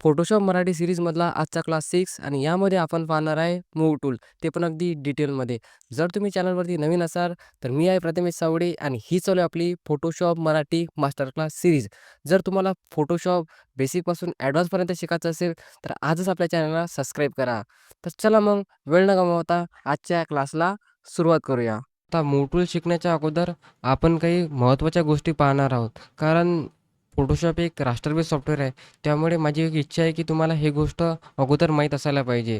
Photoshop Marathi सीरीजमधला आजचा class 6 आणि यामध्ये आपण पाहणार आहे मूव्ह टूल, ते पण अगदी डिटेलमध्ये. जर तुम्ही चॅनलवरती नवीन असाल तर मी आहे प्रथमेश सावडे आणि ही चालू आहे आपली Photoshop Marathi master class series. जर तुम्हाला फोटोशॉप बेसिकपासून ॲडव्हान्सपर्यंत शिकायचं असेल तर आजच आपल्या चॅनलला सबस्क्राईब करा. तर चला मग वेळ न गमावता आजच्या क्लासला सुरुवात करूया. आता मूव्ह टूल शिकण्याच्या अगोदर आपण काही महत्त्वाच्या गोष्टी पाहणार आहोत. कारण फोटोशॉप एक राष्ट्रव्यापी सॉफ्टवेअर आहे. त्यामुळे माझी एक इच्छा आहे की तुम्हाला हे गोष्ट अगोदर माहीत असायला पाहिजे.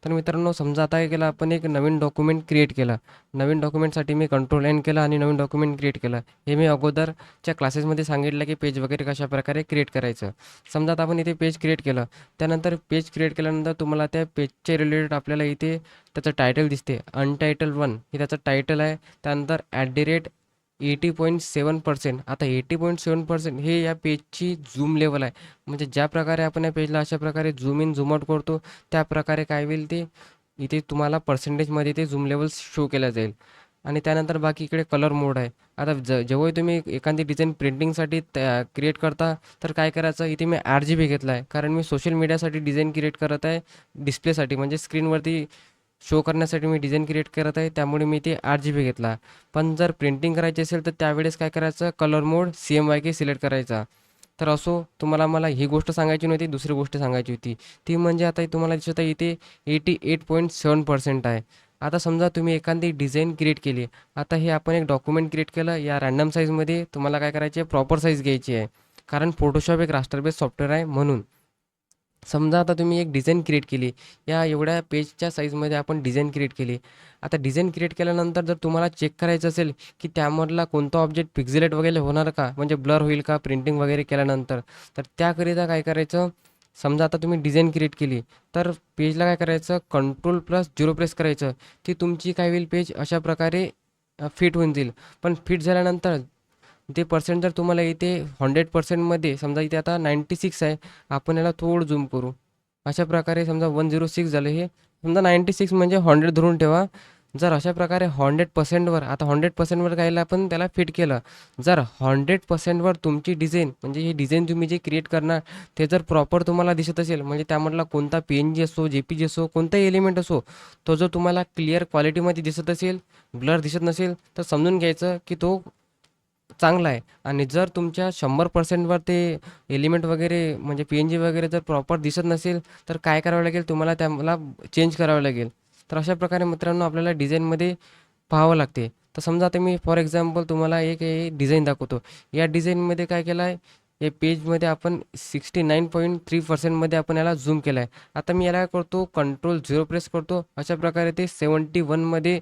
तर मित्रांनो, समजा आता काय केलं, आपण एक नवीन डॉक्युमेंट क्रिएट केलं. नवीन डॉक्युमेंटसाठी मी कंट्रोल एन केलं आणि नवीन डॉक्युमेंट क्रिएट केलं. हे मी अगोदरच्या क्लासेसमध्ये सांगितलं की पेज वगैरे कशाप्रकारे क्रिएट करायचं. समजा आता आपण इथे पेज क्रिएट केलं. त्यानंतर पेज क्रिएट केल्यानंतर तुम्हाला त्या पेजच्या रिलेटेड आपल्याला इथे त्याचं टायटल दिसते. अनटायटल 1 हे त्याचं टायटल आहे. त्यानंतर @80.7%. आता 80.7% हे या पेजची झूम लेवल आहे. म्हणजे ज्या प्रकारे आपण या पेजला अशा प्रकारे झूम इन झूम आउट करतो, त्या प्रकारे काय होईल ते इथे तुम्हाला पर्सेंटेजमध्ये ते झूम लेवल शो केला जाईल. आणि त्यानंतर बाकी इकडे कलर मोड आहे. आता जेव्हा तुम्ही एखादी डिझाईन प्रिंटिंगसाठी क्रिएट करता तर काय करायचं, इथे मी RGB घेतला आहे. कारण मी सोशल मीडियासाठी डिझाईन क्रिएट करत आहे, डिस्प्लेसाठी म्हणजे स्क्रीनवरती शो करण्यासाठी मी डिझाईन क्रिएट करत आहे. त्यामुळे मी ते RGB घेतला. पण जर प्रिंटिंग करायची असेल तर त्यावेळेस काय करायचं, कलर मोड CMYK सिलेक्ट करायचा. तर असो, तुम्हाला मला ही गोष्ट सांगायची नव्हती, दुसरी गोष्ट सांगायची होती. ती म्हणजे आता तुम्हाला दिसत आहे इथे 88.7% आहे. आता समजा तुम्ही एखादी डिझाईन क्रिएट केली. आता हे आपण एक डॉक्युमेंट क्रिएट केलं. या रँडम साईजमध्ये तुम्हाला काय करायची आहे, प्रॉपर साईज घ्यायची आहे. कारण फोटोशॉप एक राष्ट्रव्यापी सॉफ्टवेअर आहे म्हणून. समजा आता तुम्ही एक डिझाईन क्रिएट केली. या एवढ्या पेजच्या साईजमध्ये आपण डिझाईन क्रिएट केली. आता डिझाईन क्रिएट केल्यानंतर जर तुम्हाला चेक करायचं असेल की त्यामधला कोणता ऑब्जेक्ट पिक्सेलेट वगैरे होणार का, म्हणजे ब्लर होईल का प्रिंटिंग वगैरे केल्यानंतर, तर त्याकरिता काय करायचं, समजा आता तुम्ही डिझाईन क्रिएट केली तर पेजला काय करायचं, Ctrl+0 प्रेस करायचं. ती तुमची काय होईल, पेज अशा प्रकारे फिट होऊन जाईल. पण फिट झाल्यानंतर ते पर्सेंट जर तुम्हाला इथे 100%मध्ये, समजा इथे आता 96 आहे, आपण याला थोडं झूम करू. अशा प्रकारे समजा 106 झालं, हे समजा 96 म्हणजे 100 धरून ठेवा. जर अशा प्रकारे 100%वर, आता 100%वर कायला आपण त्याला फिट केलं. जर 100%वर तुमची डिझाईन, म्हणजे ही डिझाईन तुम्ही जे क्रिएट करणार ते जर प्रॉपर तुम्हाला दिसत असेल, म्हणजे त्यामधला कोणता PNG असो, JPG असो, कोणताही एलिमेंट असो, तो जर तुम्हाला क्लिअर क्वालिटीमध्ये दिसत असेल, ब्लर दिसत नसेल, तर समजून घ्यायचं की तो चांगला आहे. आणि जर तुमच्या 100%वर ते एलिमेंट वगैरे म्हणजे PNG वगैरे जर प्रॉपर दिसत नसेल, तर काय करावं लागेल, तुम्हाला त्याला चेंज करावं लागेल. तर अशा प्रकारे मित्रांनो आपल्याला डिझाईनमध्ये पाहावं लागते. तर समजा आता मी फॉर एक्झाम्पल तुम्हाला एक डिझाईन दाखवतो. या डिझाईनमध्ये काय केलं आहे, या पेजमध्ये आपण 69.3%मध्ये आपण याला झूम केलं आहे. आता मी याला काय करतो, Ctrl+0 प्रेस करतो. अशा प्रकारे ते 71मध्ये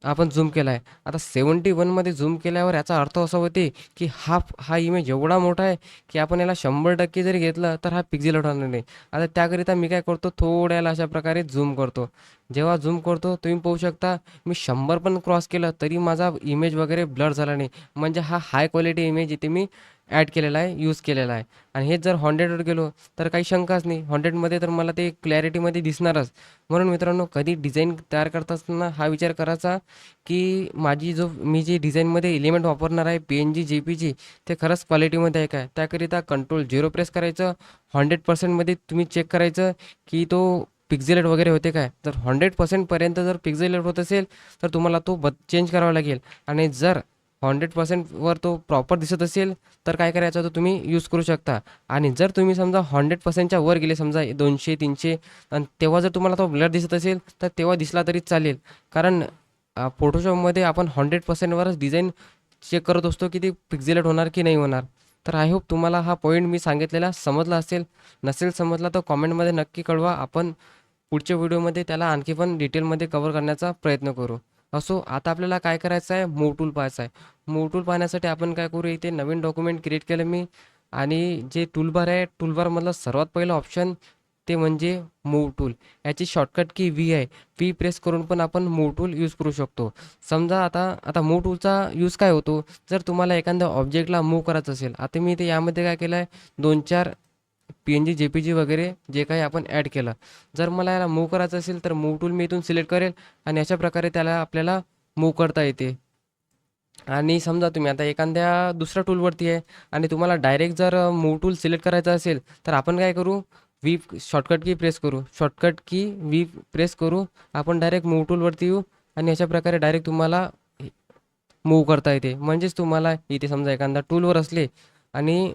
आपण झूम केला आहे. आता 71मध्ये झूम केल्यावर याचा अर्थ असा होते की हा इमेज एवढा मोठा आहे की आपण याला 100% जरी घेतलं तर हा पिक्सेल होणार नाही. आता त्याकरिता मी काय करतो, थोड्याला अशा प्रकारे झूम करतो. जेव्हा झूम करतो तुम्ही पाहू शकता, मी 100 पण क्रॉस केलं तरी माझा इमेज वगैरे ब्लर झाला नाही. म्हणजे हा हाय क्वालिटी इमेज इथे मी ॲड केलेला आहे, यूज केलेला आहे. आणि हेच जर 100वर गेलो तर काही शंकाच नाही, 100मध्ये तर मला ते क्लॅरिटीमध्ये दिसणारच. म्हणून मित्रांनो, कधी डिझाईन तयार करत असताना हा विचार करायचा की मी जी डिझाईनमध्ये एलिमेंट वापरणार आहे, PNG JPG, ते खरंच क्वालिटीमध्ये आहे काय. त्याकरिता Ctrl+0 प्रेस करायचं. 100%मध्ये तुम्ही चेक करायचं की तो पिक्सेलेट वगैरे होते काय. जर 100%पर्यंत जर पिक्सेलेट होत असेल तर तुम्हाला तो चेंज करावा लागेल. आणि जर 100%वर तो प्रॉपर दिसत असेल तर काय करायचं, तर तुम्ही यूज करू शकता. आणि जर तुम्ही समजा 100%च्या वर गेले, समजा 200-300, आणि तेव्हा जर तुम्हाला तो ब्लर दिसत असेल तर तेव्हा दिसला तरी चालेल. कारण फोटोशॉपमध्ये आपण 100%वरच डिझाईन चेक करत असतो की ती पिक्सेलेट होणार की नाही होणार. तर आय होप तुम्हाला हा पॉईंट मी सांगितलेला समजला असेल. नसेल समजला तर कॉमेंटमध्ये नक्की कळवा. आपण पुढच्या व्हिडिओमध्ये त्याला आणखी पण डिटेलमध्ये कव्हर करण्याचा प्रयत्न करू. असो, आता आपल्याला काय करायचं आहे, मूव्ह टूल पाहायचं आहे. मूव्ह टूल पाहण्यासाठी आपण काय करू, इथे नवीन डॉक्युमेंट क्रिएट केलं मी. आणि जे टूलबार आहे, टूलबारमधलं सर्वात पहिलं ऑप्शन ते म्हणजे मूव्ह टूल. याची शॉर्टकट की V आहे. V प्रेस करून पण आपण मूव्ह टूल यूज करू शकतो. समजा आता आता मूव्ह टूलचा यूज काय होतो, जर तुम्हाला एखाद्या ऑब्जेक्टला मूव्ह करायचं असेल. आता मी ते यामध्ये काय केलं आहे, 2-4 PNG JPG वगैरे जे काही आपण ॲड केलं. जर मला याला मूव्ह करायचं असेल तर मूव्ह टूल मी इथून सिलेक्ट करेल आणि अशा प्रकारे त्याला आपल्याला मूव्ह करता येते. आणि समजा तुम्ही आता एखाद्या दुसऱ्या टूलवरती आहे आणि तुम्हाला डायरेक्ट जर मूव्ह टूल सिलेक्ट करायचं असेल, तर आपण काय करू? व्ही शॉर्टकट की प्रेस करू. शॉर्टकट की व्ही प्रेस करू. आपण डायरेक्ट मूव्ह टूलवरती येऊ आणि अशा प्रकारे डायरेक्ट तुम्हाला मूव्ह करता येते. म्हणजेच तुम्हाला इथे समजा एखादा टूलवर असले आणि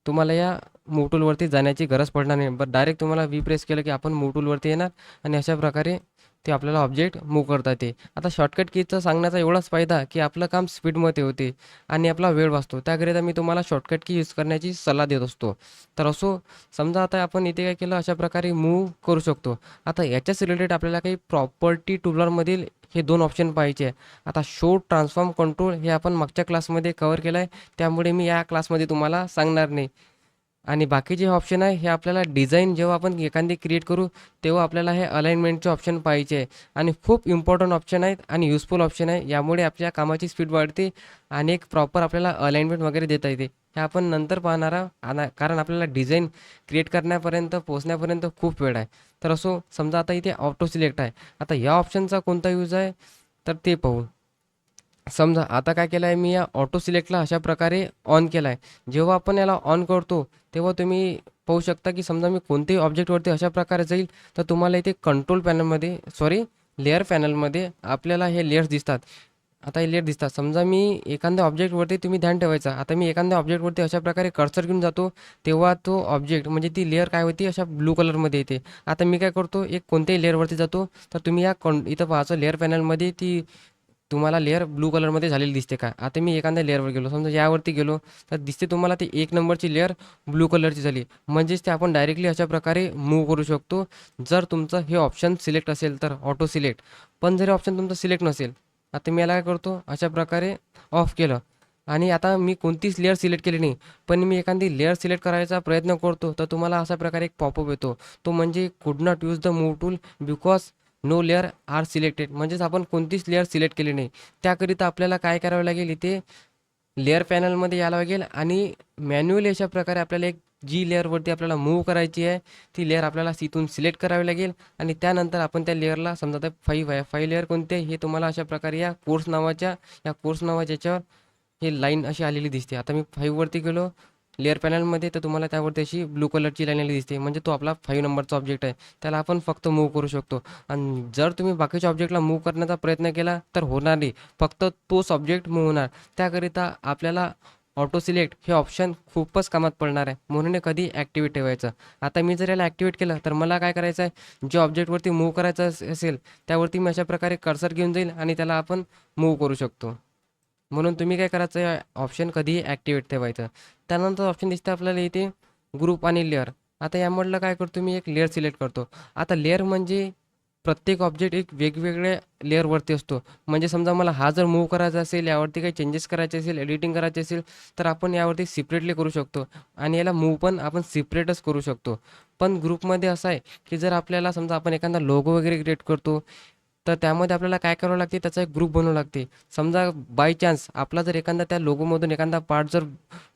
तुम्हाला या मूव्ह टूलवरती जाण्याची गरज पडणार नाही. बट डायरेक्ट तुम्हाला व्ही प्रेस केलं की आपण मूव्ह टूलवरती येणार आणि अशा प्रकारे ते आपल्याला ऑब्जेक्ट मूव्ह करता येते. आता शॉर्टकट कीचा सांगण्याचा एवढाच फायदा की आपलं काम स्पीडमध्ये होते आणि आपला वेळ वाचतो. त्याकरिता मी तुम्हाला शॉर्टकट की यूज करण्याची सल्ला देत असतो. तर असो, समजा आता आपण इथे काय केलं, अशा प्रकारे मूव्ह करू शकतो. आता याच्याच रिलेटेड आपल्याला काही प्रॉपर्टी टूलबारमधील हे 2 ऑप्शन पाहिजे आहे. आता शो ट्रान्सफॉर्म कंट्रोल हे आपण मागच्या क्लासमध्ये कव्हर केलं आहे. त्यामुळे मी या क्लासमध्ये तुम्हाला सांगणार नाही. आणि बाकीचे ऑप्शन आहे हे आपल्याला डिझाईन जेव्हा आपण एखादी क्रिएट करू, तेव्हा आपल्याला हे अलाइनमेंटचे ऑप्शन पाहिजे आहे. आणि खूप इम्पॉर्टंट ऑप्शन आहेत आणि युजफुल ऑप्शन आहे. यामुळे आपल्या कामाची स्पीड वाढते आणि एक प्रॉपर आपल्याला अलाइनमेंट वगैरे देता येते. हे आपण नंतर पाहणार आहोत. कारण आपल्याला डिझाईन क्रिएट करण्यापर्यंत पोहोचण्यापर्यंत खूप वेळ आहे. तर असो, समजा आता इथे ऑटो सिलेक्ट आहे. आता या ऑप्शनचा कोणता यूज आहे, तर ते पाहू. समजा आता काय केलं आहे मी, या ऑटो सिलेक्टला अशा प्रकारे ऑन केला आहे. जेव्हा आपण याला ऑन करतो, तेव्हा तुम्ही पाहू शकता की समजा मी कोणत्याही ऑब्जेक्टवरती अशा प्रकारे जाईल, तर तुम्हाला इथे कंट्रोल पॅनलमध्ये लेयर पॅनलमध्ये आपल्याला हे लेयर्स दिसतात. आता हे लेयर दिसतात. समजा मी एखाद्या ऑब्जेक्टवरती तुम्ही ध्यान ठेवायचं. आता मी एखाद्या ऑब्जेक्टवरती अशा प्रकारे कर्सर घेऊन जातो, तेव्हा तो ऑब्जेक्ट म्हणजे ती लेयर काय होती, अशा ब्लू कलरमध्ये येते. आता मी काय करतो, एक कोणत्याही लेयरवरती जातो, तर तुम्ही या इथं पाहायचं लेयर पॅनलमध्ये ती तुम्हाला लेयर ब्लू कलरमध्ये झालेली दिसते का? आता मी एखाद्या लेयरवर गेलो, समजा यावरती गेलो, तर दिसते तुम्हाला ती 1 नंबरची लेयर ब्लू कलरची झाली. म्हणजेच ते आपण डायरेक्टली अशा प्रकारे मूव्ह करू शकतो, जर तुमचं हे ऑप्शन सिलेक्ट असेल तर ऑटो सिलेक्ट. पण जर ऑप्शन तुमचं सिलेक्ट नसेल, आता मी याला काय करतो, अशा प्रकारे ऑफ केलं आणि आता मी कोणतीच लेयर सिलेक्ट केली नाही, पण मी एखादी लेयर सिलेक्ट करायचा प्रयत्न करतो, तर तुम्हाला अशा प्रकारे एक पॉपअप येतो. तो म्हणजे could not use the move tool because no layer are selected. म्हणजेच आपण कोणतीच लेयर सिलेक्ट केली नाही. त्याकरिता आपल्याला काय करावं लागेल, इथे लेयर पॅनलमध्ये यायला लागेल आणि मॅन्युअली अशा प्रकारे आपल्याला एक जी लेअरवरती आपल्याला मूव्ह करायची आहे, ती लेयर आपल्याला तिथून सिलेक्ट करावी लागेल आणि त्यानंतर आपण त्या लेयरला समजा आता 5 आहे. 5 लेयर कोणते हे तुम्हाला अशा प्रकारे या कोर्स नावाच्या याच्यावर हे लाईन अशी आलेली दिसते. आता मी 5 वरती गेलो लेयर पॅनलमध्ये, तर तुम्हाला त्यावरती अशी ब्लू कलरची लाईन आलेली दिसते. म्हणजे तो आपला 5 नंबरचा ऑब्जेक्ट आहे. त्याला आपण फक्त मूव्ह करू शकतो. आणि जर तुम्ही बाकीच्या ऑब्जेक्टला मूव्ह करण्याचा प्रयत्न केला, तर होणार नाही. फक्त तोच ऑब्जेक्ट मूव्ह होणार. त्याकरिता आपल्याला ऑटो सिलेक्ट हे ऑप्शन खूपच कामात पडणार आहे. म्हणून हे कधी ॲक्टिवेट ठेवायचं. आता मी जर याला ॲक्टिवेट केलं, तर मला काय करायचं आहे, जे ऑब्जेक्टवरती मूव्ह करायचं असेल, त्यावरती मी अशा प्रकारे कर्सर घेऊन जाईल आणि त्याला आपण मूव्ह करू शकतो. म्हणून तुम्ही काय करायचं, या ऑप्शन कधीही ॲक्टिवेट ठेवायचं. त्यानंतर ऑप्शन दिसतं आपल्याला इथे ग्रुप आणि लेअर. आता यामधलं काय करतो मी, एक लेअर सिलेक्ट करतो. आता लेअर म्हणजे प्रत्येक ऑब्जेक्ट एक वेगवेगळ्या लेअरवरती असतो. म्हणजे समजा मला हा जर मूव्ह करायचा असेल, यावरती काही चेंजेस करायचे असेल, एडिटिंग करायचे असेल, तर आपण यावरती सेपरेटली करू शकतो आणि याला मूव्ह पण आपण सेपरेटच करू शकतो. पण ग्रुपमध्ये असं आहे, की जर आपल्याला समजा आपण एखादा लोगो वगैरे क्रिएट करतो, तर त्यामध्ये आपल्याला काय करावं लागते, त्याचा एक ग्रुप बनवावा लागते. समजा बाय चान्स आपला जर एखादा त्या लोगोमधून एखादा पार्ट जर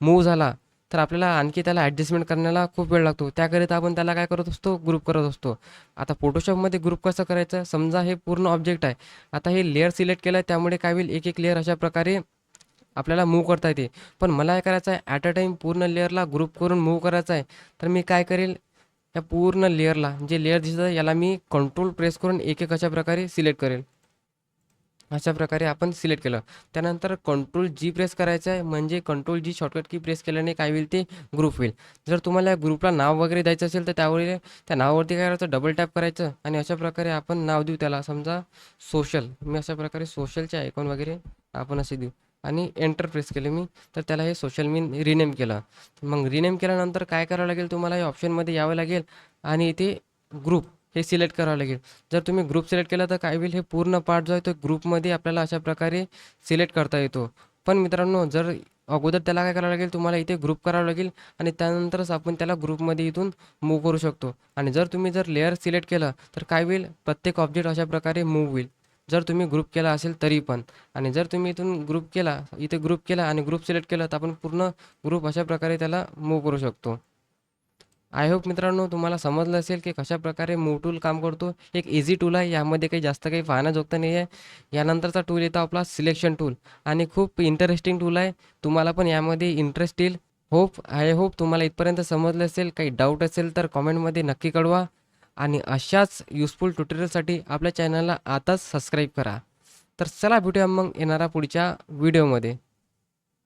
मूव्ह झाला, तर आपल्याला आणखी त्याला ॲडजस्टमेंट करण्याला खूप वेळ लागतो. त्याकरिता आपण त्याला काय करत असतो, ग्रुप करत असतो. आता फोटोशॉपमध्ये ग्रुप कसं करायचं, समजा हे पूर्ण ऑब्जेक्ट आहे. आता हे लेयर सिलेक्ट केलं, त्यामुळे काय होईल, एक एक लेयर अशा प्रकारे आपल्याला मूव्ह करता येते. पण मला काय करायचं आहे, ॲट अ टाईम पूर्ण लेयरला ग्रुप करून मूव्ह करायचं आहे. तर मी काय करेल, या पूर्ण लेयरला जे लेयर दिसत आहे, याला मी कंट्रोल प्रेस करून एक एक अशा प्रकारे सिलेक्ट करेल. अशा प्रकारे आपण सिलेक्ट केलं. त्यानंतर कंट्रोल जी प्रेस करायचं आहे, म्हणजे कंट्रोल जी शॉर्टकट की प्रेस केल्याने काय होईल, ते ग्रुप होईल. जर तुम्हाला या ग्रुपला नाव वगैरे द्यायचं असेल, तर त्यावर त्या नावावरती काय करायचं, डबल टॅप करायचं आणि अशा प्रकारे आपण नाव देऊ त्याला. समजा सोशल, मी अशा प्रकारे सोशलचे आयकॉन वगैरे आपण असे देऊ आणि एंटर प्रेस केले मी, तर त्याला हे सोशल मी रिनेम केलं. मग रिनेम केल्यानंतर काय करावं लागेल, तुम्हाला या ऑप्शनमध्ये यावं लागेल आणि इथे ग्रुप हे सिलेक्ट करावं लागेल. जर तुम्ही ग्रुप सिलेक्ट केला, तर काय होईल, हे पूर्ण पार्ट जो आहे तो ग्रुपमध्ये आपल्याला अशा प्रकारे सिलेक्ट करता येतो. पण मित्रांनो, जर अगोदर त्याला काय करावं लागेल, तुम्हाला इथे ग्रुप करावं लागेल आणि त्यानंतरच आपण त्याला ग्रुपमध्ये इथून मूव्ह करू शकतो. आणि जर तुम्ही लेअर सिलेक्ट केलं, तर काय होईल, प्रत्येक ऑब्जेक्ट अशा प्रकारे मूव्ह होईल. जर तुम्ही ग्रुप केला असेल तरी पण. आणि जर तुम्ही इथून ग्रुप केला, इथे ग्रुप केला आणि ग्रुप सिलेक्ट केलं, तर आपण पूर्ण ग्रुप अशा प्रकारे त्याला मूव्ह करू शकतो. आय होप मित्रांनो तुम्हाला समजलं असेल की कशाप्रकारे मूव्ह टूल काम करतो. एक इझी टूल आहे. यामध्ये काही जास्त काही पाहण्याजोगतं नाही आहे. यानंतरचा टूल येतो आपला सिलेक्शन टूल आणि खूप इंटरेस्टिंग टूल आहे. तुम्हाला पण यामध्ये इंटरेस्ट येईल. आय होप तुम्हाला इथपर्यंत समजलं असेल. काही डाऊट असेल तर कॉमेंटमध्ये नक्की कळवा आणि अशाच युजफुल ट्युटोरियलसाठी आपल्या चॅनलला आताच सबस्क्राईब करा. तर चला भेटूया मग येणाऱ्या पुढच्या व्हिडिओमध्ये.